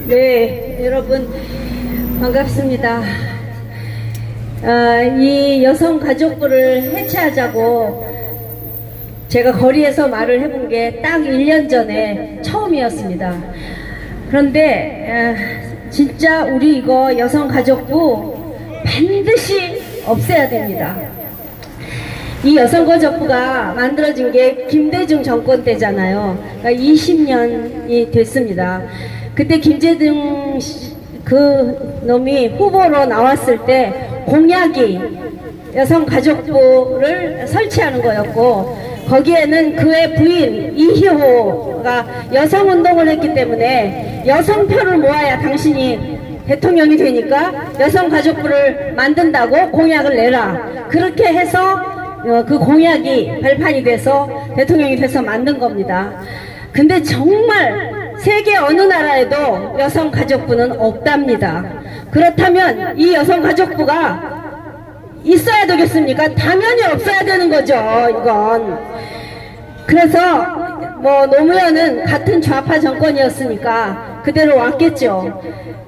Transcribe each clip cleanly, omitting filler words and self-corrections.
네, 여러분 반갑습니다. 이 여성가족부를 해체하자고 제가 거리에서 말을 해본 게 딱 1년 전에 처음이었습니다. 그런데 진짜 우리 이거 여성가족부 반드시 없애야 됩니다. 이 여성가족부가 만들어진 게 김대중 정권 때잖아요. 그러니까 20년이 됐습니다. 그때 김대중 그 놈이 후보로 나왔을 때 공약이 여성가족부를 설치하는 거였고, 거기에는 그의 부인 이희호가 여성운동을 했기 때문에 여성표를 모아야 당신이 대통령이 되니까 여성가족부를 만든다고 공약을 내라. 그렇게 해서 그 공약이 발판이 돼서 대통령이 돼서 만든 겁니다. 근데 정말 세계 어느 나라에도 여성가족부는 없답니다. 그렇다면 이 여성가족부가 있어야 되겠습니까? 당연히 없어야 되는 거죠, 이건. 그래서 뭐 노무현은 같은 좌파 정권이었으니까 그대로 왔겠죠.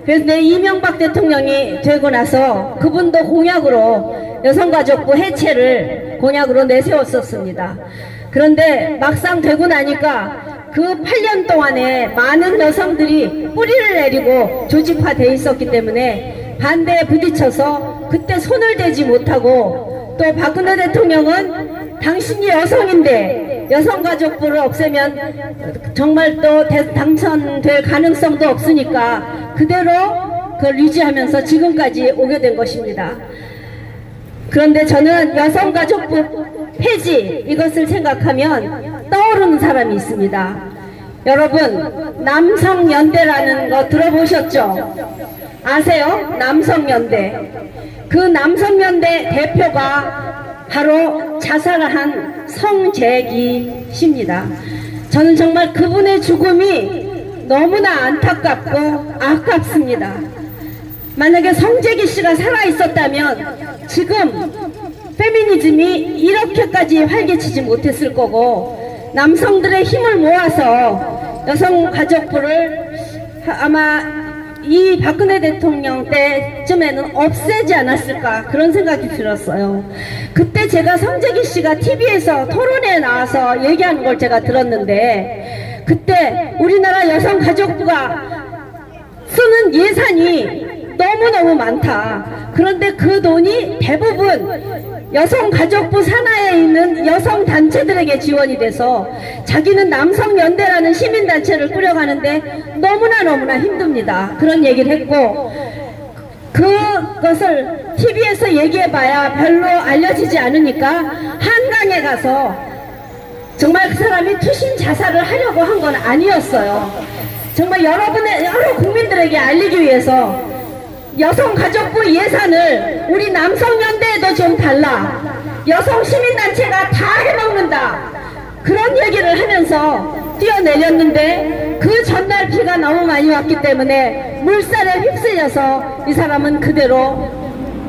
그래서 이명박 대통령이 되고 나서 그분도 공약으로 여성가족부 해체를 공약으로 내세웠었습니다. 그런데 막상 되고 나니까 그 8년 동안에 많은 여성들이 뿌리를 내리고 조직화되어 있었기 때문에 반대에 부딪혀서 그때 손을 대지 못하고, 또 박근혜 대통령은 당신이 여성인데 여성가족부를 없애면 정말 또 당선될 가능성도 없으니까 그대로 그걸 유지하면서 지금까지 오게 된 것입니다. 그런데 저는 여성가족부 폐지 이것을 생각하면 떠오르는 사람이 있습니다. 여러분, 남성연대라는 거 들어보셨죠? 아세요? 남성연대. 그 남성연대 대표가 바로 자살한 성재기 씨입니다. 저는 정말 그분의 죽음이 너무나 안타깝고 아깝습니다. 만약에 성재기 씨가 살아있었다면 지금 페미니즘이 이렇게까지 활개치지 못했을 거고, 남성들의 힘을 모아서 여성가족부를 아마 이 박근혜 대통령 때쯤에는 없애지 않았을까, 그런 생각이 들었어요. 그때 제가 성재기 씨가 TV에서 토론회에 나와서 얘기하는 걸 제가 들었는데, 그때 우리나라 여성가족부가 쓰는 예산이 너무너무 많다. 그런데 그 돈이 대부분 여성가족부 산하에 있는 여성단체들에게 지원이 돼서 자기는 남성연대라는 시민단체를 꾸려가는데 너무나 힘듭니다. 그런 얘기를 했고, 그것을 TV에서 얘기해봐야 별로 알려지지 않으니까 한강에 가서 정말 그 사람이 투신 자살을 하려고 한 건 아니었어요. 정말 여러 국민들에게 알리기 위해서 여성가족부 예산을 우리 남성연대에도 좀 달라, 여성 시민단체가 다 해먹는다, 그런 얘기를 하면서 뛰어내렸는데, 그 전날 비가 너무 많이 왔기 때문에 물살에 휩쓸려서 이 사람은 그대로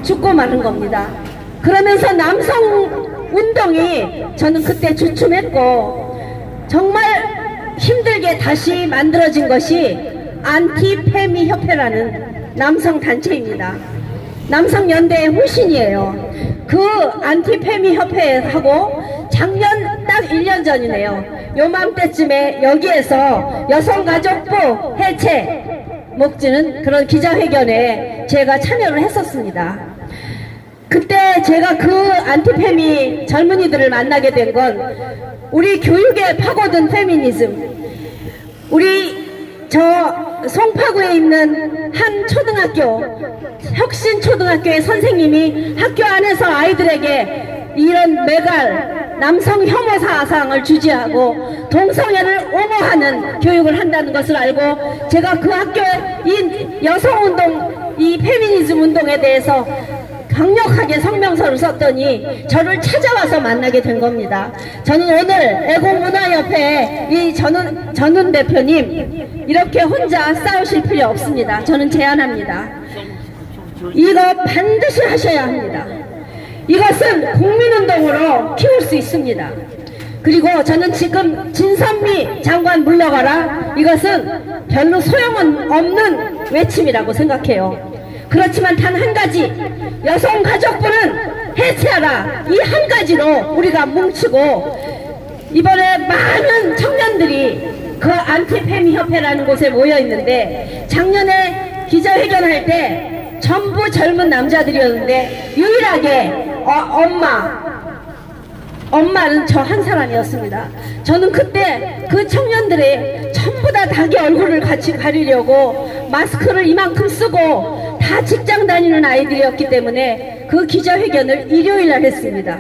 죽고 마는 겁니다. 그러면서 남성운동이 저는 그때 주춤했고, 정말 힘들게 다시 만들어진 것이 안티페미 협회라는 남성단체입니다. 남성연대의 후신이에요. 그 안티페미 협회하고 작년 딱 1년 전이네요. 요맘때쯤에 여기에서 여성가족부 해체 목지는 그런 기자회견에 제가 참여를 했었습니다. 그때 제가 그 안티페미 젊은이들을 만나게 된 건 우리 교육에 파고든 페미니즘, 우리 송파구에 있는 한 초등학교, 혁신초등학교의 선생님이 학교 안에서 아이들에게 이런 매갈 남성 혐오 사상을 주지하고 동성애를 옹호하는 교육을 한다는 것을 알고, 제가 그 학교에 이 여성운동, 이 페미니즘 운동에 대해서 강력하게 성명서를 썼더니 저를 찾아와서 만나게 된 겁니다. 저는 오늘 애공문화협회 이 전훈 대표님, 이렇게 혼자 싸우실 필요 없습니다. 저는 제안합니다. 이거 반드시 하셔야 합니다. 이것은 국민운동으로 키울 수 있습니다. 그리고 저는 지금 진선미 장관 물러가라, 이것은 별로 소용은 없는 외침이라고 생각해요. 그렇지만 단 한 가지, 여성가족부는 해체하라, 이 한 가지로 우리가 뭉치고, 이번에 많은 청년들이 그 안티페미 협회라는 곳에 모여 있는데, 작년에 기자회견할 때 전부 젊은 남자들이었는데 유일하게 엄마는 저 한 사람이었습니다. 저는 그때 그 청년들의 전부 다 자기 얼굴을 같이 가리려고 마스크를 이만큼 쓰고 다 직장 다니는 아이들이었기 때문에 그 기자회견을 일요일날 했습니다.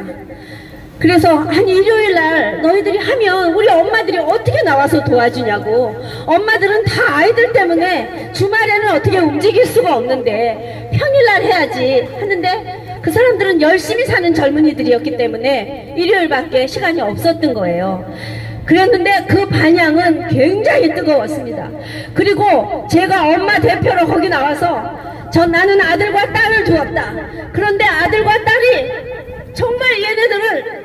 그래서 아니 일요일날 너희들이 하면 우리 엄마들이 어떻게 나와서 도와주냐고, 엄마들은 다 아이들 때문에 주말에는 어떻게 움직일 수가 없는데 평일날 해야지 하는데, 그 사람들은 열심히 사는 젊은이들이었기 때문에 일요일밖에 시간이 없었던 거예요. 그랬는데 그 반향은 굉장히 뜨거웠습니다. 그리고 제가 엄마 대표로 거기 나와서 나는 아들과 딸을 두었다. 그런데 아들과 딸이 정말 얘네들을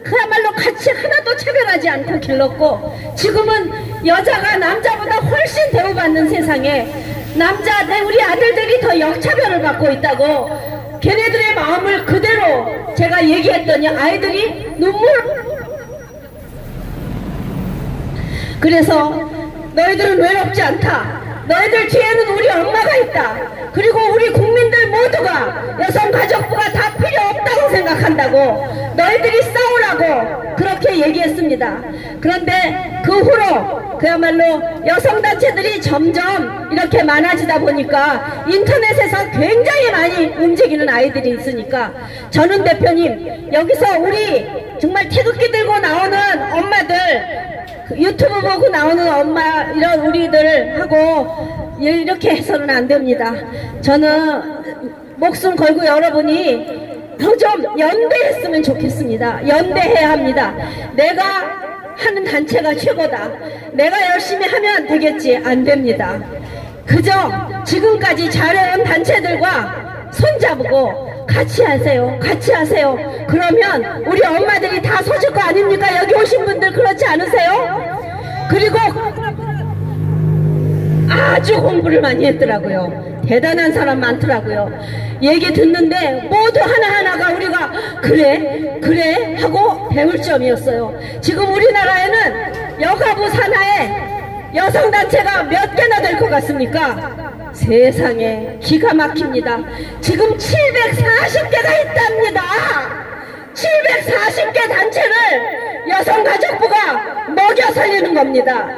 그야말로 같이 하나도 차별하지 않고 길렀고, 지금은 여자가 남자보다 훨씬 대우받는 세상에 우리 아들들이 더 역차별을 받고 있다고 걔네들의 마음을 그대로 제가 얘기했더니 아이들이 그래서 너희들은 외롭지 않다, 너희들 뒤에는 우리 엄마가 있다, 그리고 우리 국민들 모두가 여성가족부가 다 필요 없다고 생각한다고, 너희들이 싸우라고 그렇게 얘기했습니다. 그런데 그 후로 그야말로 여성단체들이 점점 이렇게 많아지다 보니까 인터넷에서 굉장히 많이 움직이는 아이들이 있으니까, 저는 대표님 여기서 우리 정말 태극기 들고 나오는 엄마들, 유튜브 보고 나오는 엄마 이런 우리들하고 이렇게 해서는 안 됩니다. 저는 목숨 걸고 여러분이 더 좀 연대했으면 좋겠습니다. 연대해야 합니다. 내가 하는 단체가 최고다, 내가 열심히 하면 되겠지, 안 됩니다. 그저 지금까지 잘해온 단체들과 손잡고 같이 하세요, 같이 하세요. 그러면 우리 엄마들이 다 서줄 거 아닙니까? 여기 오신 분들 그렇지 않으세요? 그리고 아주 공부를 많이 했더라고요. 대단한 사람 많더라고요. 얘기 듣는데 모두 하나하나가 우리가 그래 하고 배울 점이었어요. 지금 우리나라에는 여가부 산하에 여성단체가 몇 개나 될 것 같습니까? 세상에 기가 막힙니다. 지금 740개가 있답니다. 740개 단체를 여성가족부가 먹여 살리는 겁니다.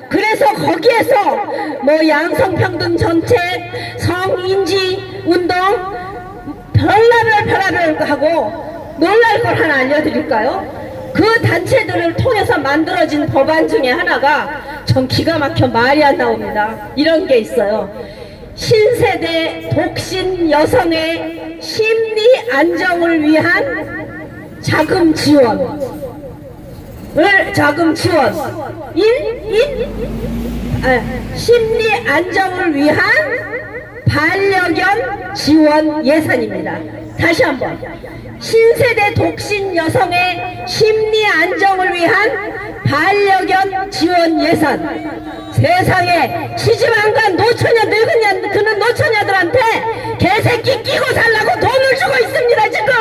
그래서 거기에서 뭐 양성평등 정책, 성인지 운동, 별나별 하고 놀랄 걸 하나 알려드릴까요? 그 단체들을 통해서 만들어진 법안 중에 하나가 전 기가 막혀 말이 안 나옵니다. 이런 게 있어요. 신세대 독신 여성의 심리 안정을 위한 자금 지원, 심리 안정을 위한 반려견 지원 예산입니다. 다시 한번, 신세대 독신 여성의 심리 안정을 위한 반려견 지원 예산. 세상에 시집 안 간 노처녀, 늙은 그는 노처녀들한테 개새끼 끼고 살라고 돈을 주고 있습니다 지금.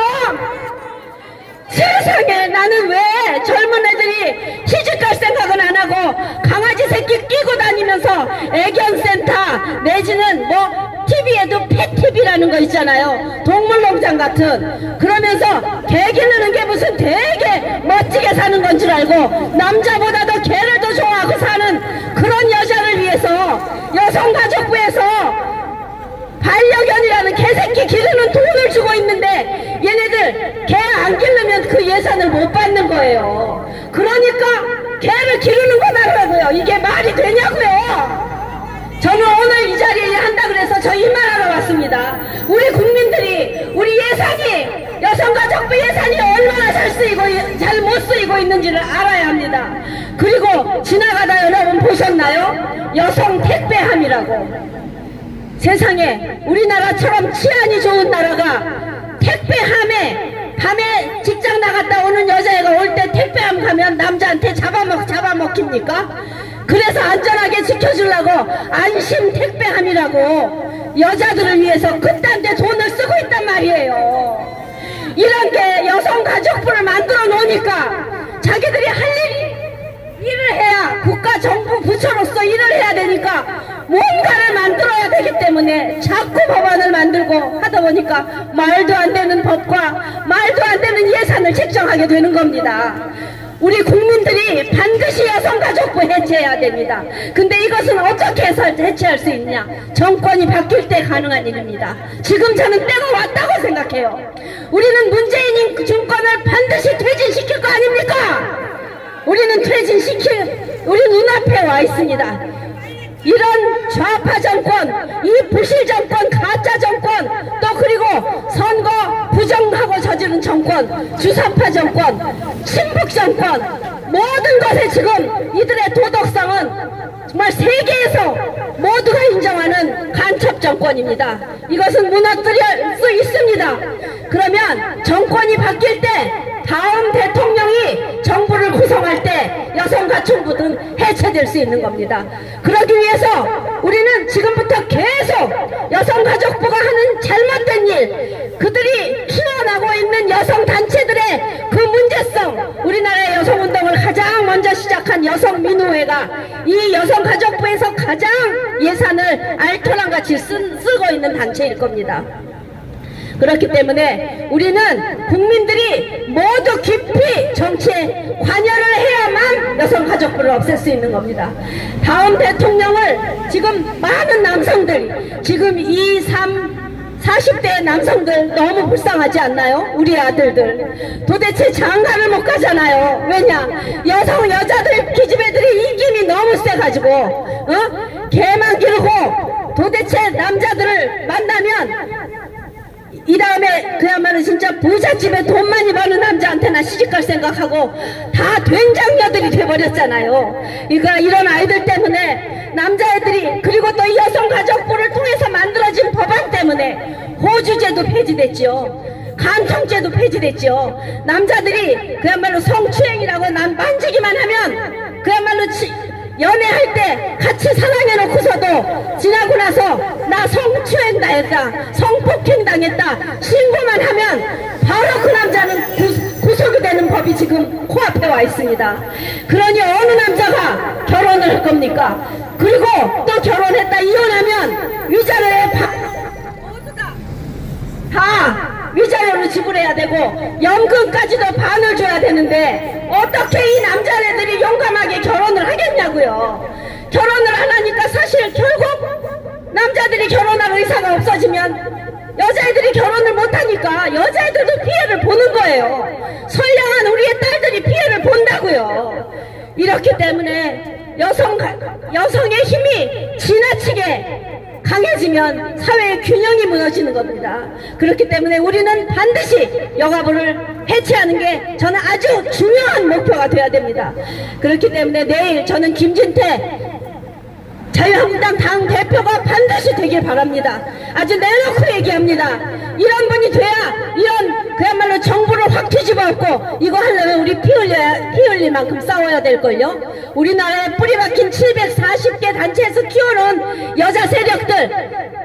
세상에, 나는 왜 젊은 애들이 시집갈 생각은 안 하고 강아지 새끼 끼고 다니면서 애견센터 내지는 뭐 TV에도 펫TV라는 거 있잖아요, 동물농장 같은, 그러면서 개 기르는 게 무슨 되게 멋지게 사는 건 줄 알고 남자보다도 개를 더 좋아하고 사는 그런 여자를 위해서 여성가족부에서 반려견이라는 개새끼 기르는 돈을 주고 있는데 얘네들 개 안 기르면 그 예산을 못 받는 거예요. 그러니까 개를 기르는 거다라고요. 이게 말이 되냐고요. 저는 오늘 이 자리에 한다 그래서 저 이 말하러 왔습니다. 우리 국민들이 우리 예산이, 여성가족부 예산이 얼마나 잘 못 쓰이고 있는지를 알아야 합니다. 그리고 지나가다 여러분 보셨나요? 여성 택배함이라고. 세상에, 우리나라처럼 치안이 좋은 나라가 택배함에 밤에 직장 나갔다 오는 여자애가 올 때 택배함 가면 남자한테 잡아먹힙니까? 그래서 안전하게 지켜주려고 안심 택배함이라고 여자들을 위해서 그딴 데 돈을 쓰고 있단 말이에요. 이런 게 여성가족부를 만들어 놓으니까 자기들이 할 일을 해야 국가 정부 부처로서 일을 해야 되니까 뭔가를 만들어야 되기 때문에 자꾸 법안을 만들고 하다 보니까 말도 안 되는 법과 말도 안 되는 예산을 책정하게 되는 겁니다. 우리 국민들이 반드시 여성가족부 해체해야 됩니다. 근데 이것은 어떻게 해서 해체할 수 있냐? 정권이 바뀔 때 가능한 일입니다. 지금 저는 때가 왔다고 생각해요. 우리는 문재인 정권을 반드시 퇴진시킬 거 아닙니까? 우리는 우리 눈앞에 와 있습니다. 이런 좌파 정권, 이 부실 정권, 가짜 정권, 또 그리고 선거 부정하고 저지른 정권, 주사파 정권, 친북 정권, 모든 것에 지금 이들의 도덕성은 정말 세계에서 모두가 인정하는 간첩 정권입니다. 이것은 무너뜨릴 수 있습니다. 그러면 정권이 바뀔 때 다음 대통령이 정부를 구성할 때 여성가족부는 해체될 수 있는 겁니다. 그러기 위해서 우리는 지금부터 계속 여성가족부가 하는 잘못된 일, 그들이 키워나고 있는 여성단체들의 그 문제성, 우리나라의 여성운동을 가장 먼저 시작한 여성민우회가 이 여성가족부에서 가장 예산을 알토란같이 쓰고 있는 단체일 겁니다. 그렇기 때문에 우리는 국민들이 모두 깊이 정치에 관여를 해야만 여성가족부를 없앨 수 있는 겁니다. 다음 대통령을 지금 많은 남성들이 지금 40대 남성들 너무 불쌍하지 않나요? 우리 아들들 도대체 장가를 못 가잖아요. 왜냐? 여자들 기집애들이 이김이 너무 세가지고 개만 기르고 도대체 남자들을 만나면 이 다음에 그야말로 진짜 부잣집에 돈 많이 버는 남자한테나 시집갈 생각하고 다 된장녀들이 돼버렸잖아요. 그러니까 이런 아이들 때문에 남자애들이, 그리고 또 이 여성가족부를 통해서 만들어진 법안 때문에 호주제도 폐지됐죠. 간통죄도 폐지됐죠. 남자들이 그야말로 성추행이라고 만지기만 하면 그야말로 연애할 때 같이 사랑해놓고서도 지나고 나서 나 성추행 당했다, 성폭행 당했다 신고만 하면 바로 그 남자는 구속이 되는 법이 지금 코앞에 와 있습니다. 그러니 어느 남자가 결혼을 할 겁니까? 그리고 또 결혼했다 이혼하면 위자료에 다 위자료로 지불해야 되고 연금까지도 반을 줘야 되는데 어떻게 이 남자애들이 용감하게 결혼을 하겠냐고요. 결혼을 안 하니까 사실 결국 남자들이 결혼할 의사가 없어지면 여자애들이 결혼을 못하니까 여자애들도 피해를 보는 거예요. 선량한 우리의 딸들이 피해를 본다고요. 이렇기 때문에 여성의 힘이 지나치게 강해지면 사회의 균형이 무너지는 겁니다. 그렇기 때문에 우리는 반드시 여가부를 해체하는 게 저는 아주 중요한 목표가 되어야 됩니다. 그렇기 때문에 내일 저는 김진태 자유한국당 당 대표가 반드시 되길 바랍니다. 아주 내놓고 얘기합니다. 이런 분이 돼야 이런 그야말로 정부를 확 뒤집어엎고 이거 하려면 우리 피 흘릴 만큼 싸워야 될걸요. 우리나라에 뿌리박힌 740개 단체에서 키워놓은 여자 세력들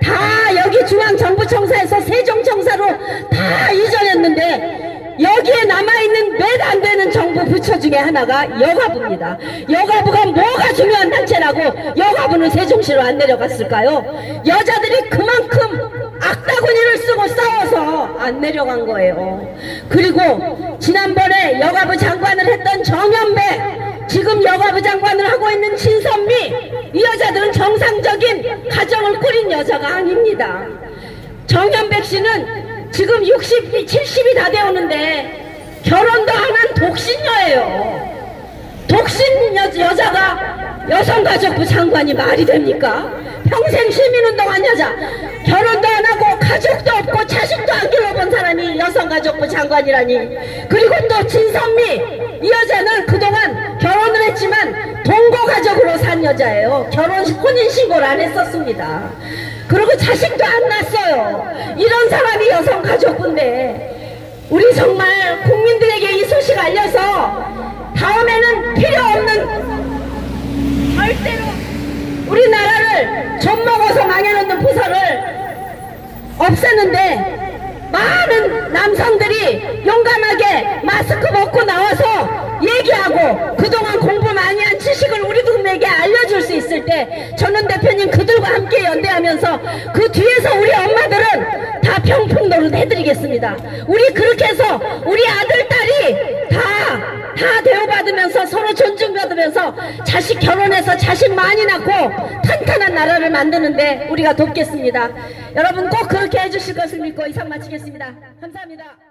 다 여기 중앙정부청사에서 세종청사로 다 이전했는데 여기에 남아있는 몇 안 되는 정부 부처 중에 하나가 여가부입니다. 여가부가 뭐가 중요한 단체라고 여가부는 세종시로 안 내려갔을까요? 여자들이 그만큼 악다구니를 쓰고 싸워서 안 내려간 거예요. 그리고 지난번에 여가부 장관을 했던 정연배, 지금 여가부 장관을 하고 있는 진선미, 이 여자들은 정상적인 가정을 꾸린 여자가 아닙니다. 정연백 씨는 지금 60, 70이 다 되었는데 결혼도 안 한 독신녀예요. 독신 여자가 여성가족부 장관이 말이 됩니까? 평생 시민운동한 여자, 결혼도 안 하고 가족도 없고 자식도 안 길러본 사람이 여성가족부 장관이라니. 그리고 또 진선미, 이 여자는 그동안 결혼을 했지만 동거가족으로 산 여자예요. 혼인신고를 안 했었습니다. 그리고 자식도 안 낳았어요. 이런 사람이 여성가족부인데 우리 정말 국민들에게 이 소식 알려서 다음에는 필요 없는 절대로 우리나라를 젖먹어서 망해놓는 부서를 없애는데 많은 남성들이 용감하게 마스크 벗고 나와서 얘기하고 그동안 공부 많이 한 지식을 우리 국민에게 알려줄 수 있을 때 전원 대표님 그들과 함께 연대하면서 그 뒤에서 우리 엄마들은 다 평풍 노릇 해드리겠습니다. 우리 그렇게 해서 우리 아들, 딸이 다 대우받으면서 서로 존중받으면서 자식 결혼해서 자식 많이 낳고 탄탄한 나라를 만드는데 우리가 돕겠습니다. 여러분 꼭 그렇게 해주실 것을 믿고 이상 마치겠습니다. 감사합니다.